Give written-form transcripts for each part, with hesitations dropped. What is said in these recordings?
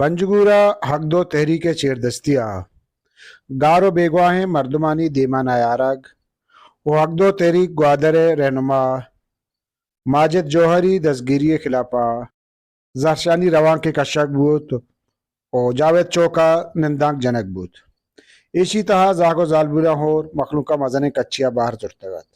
پنجگورا حق دو تحریک چیردستیا گارو بیگواہیں مردمانی دیمان آیارگ و حق دو تحریک گوادر رہنما ماجد جوہری دستگیری خلافہ زہرشانی روان کے کشک بوت اور جاوید چوکا نندانک جنک بوت ایشی تہا زاگو زالبورا ہور مخلوقہ مزنے کچیا باہر زرتگت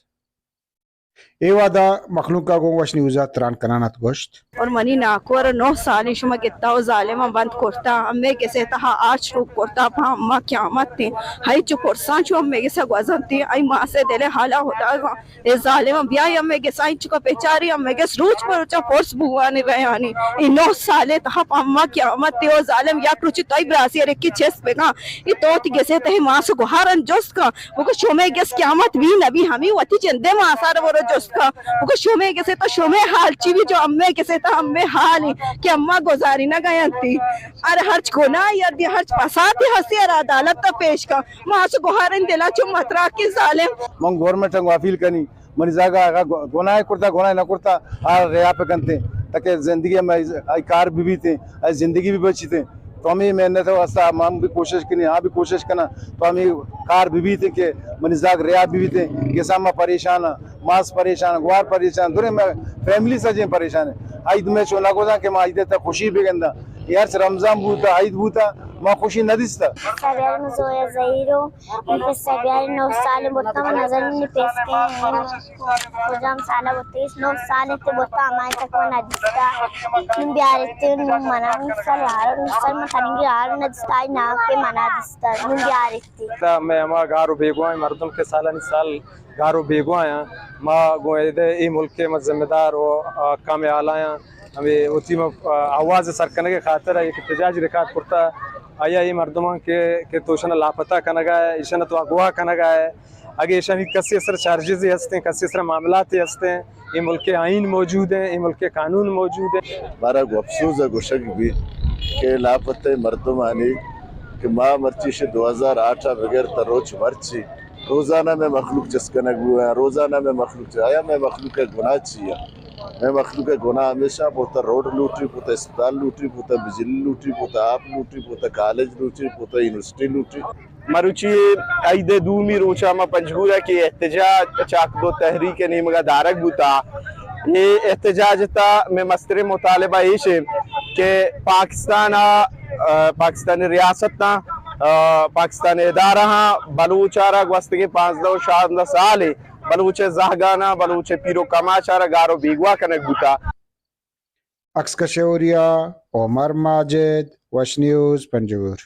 ای وعدہ مخلوقہ گو وشنی وزا تران کنانت گوشت اور منی ناکور 9 سالی شما گتا و ظالمہ بند کرتا ہمیں کسے تہا آج روک کرتا پا اما قیامت تی ہائی چو پرسان چو ہمیں کسے گوزن تی آئی ماں سے دلے حالا ہوتا اے ظالمہ بیائی ہمیں کسے آئی چکا پیچاری ہمیں کس روچ پر اچھا پورس بوانی بیانی ای 9 سالے تہا پا اما قیامت تی او ظالم یا کروچی توی براسی رکی چیس پہ گا ای توتی کسے تہی ماں سے گوھارن جست کا وہ کو شومے کس قیامت بھی نبی ہمیں واتی چندے ماں سارے وہ جست کا وہ کو شومے کسے تو شومے حال چی بھی جو امیں کسے تو امیں حالی کہ اماں گزاری نہ گئن تھی ار ہرچ گناہ یا دی ہرچ پساتی ہستی ار عدالت تا پیش کا ماں سے گوھارن دلا چو مطرح کی ظالم من گورنمنٹ کو اپیل کنی من زاگا گناہ کرتا گناہ نہ کرتا آر ریا پہ کنتے تاکہ زندگی میں آئی کار بھی تھے آئی زندگی بھی بچی تھے تو ہمیں محنت واسطہ ہم بھی کوشش کرنی ہاں بھی کوشش کرنا تو ہمیں کار بھی تھے کہ من زاگ ریا بھی تھے کہ ساما پریشان ماس پریشان گوار پریشان دورے میں فیملی سجیں پریشان ہے آئی میں چونا کو کہ ماں آئی تا خوشی بھی گندا یار رمضان بوتا عید بوتا ما خوشی نہ دیستا سبیار مزویا زہیرو ان سبیار 9 سال بوتا من نظر نہیں پیس کے کجام سالہ بوتا 9 سال تے بوتا ہمارے تک نہ دیستا نم بیارتے نم منا سال من تنگی آر نہ دیستا نا کے منا دیستا نم بیارتے میں ہما گارو بیگوائیں مردم کے سالانی سال گارو بیگوائیں ما گوئے دے ای ملک کے ذمہ دار و کام آلائیں ہمیں اسی میں آواز سرکنے کے خاطر ہے ایک احتجاج ریکارڈ کرتا آیا یہ مردمان کے توشن لاپتہ کنگا ہے ایشن تو اغوا کنگا ہے اگے ایشن کسی اثر چارجز ہستے ہیں کسی اثر معاملات ہستے ہیں یہ ملک آئین موجود ہیں یہ ملک قانون موجود ہے ہمارا افسوس ہے گوشک بھی کہ لاپتہ مردمانی کہ ماں مرچی سے 2008 بغیر تروچ مرچی روزانہ میں مخلوق چسکنک ہوا ہے روزانہ میں مخلوق آیا میں مخلوق گناہ چیا میں مخلوق گناہ ہمیشہ پوتا روڈ لوٹی پوتا اسپتال لوٹی پوتا بجلی لوٹی پوتا آپ لوٹی پوتا کالج لوٹی پوتا یونیورسٹی لوٹی مروچی عید دومی روچا ما پنجگورا کی احتجاج چاک دو تحریک نیمگا دارک بوتا یہ احتجاج تا میں مستر مطالبہ ایشے کہ پاکستانی ریاست نا پاکستانی ادارہ بلوچارا گوستگی 15 سال بلوچ زہگانا بلوچ پیرو کماچارا گارو بیگوا کنک بوتا اکس کشوریا عمر ماجد وش نیوز پنجگور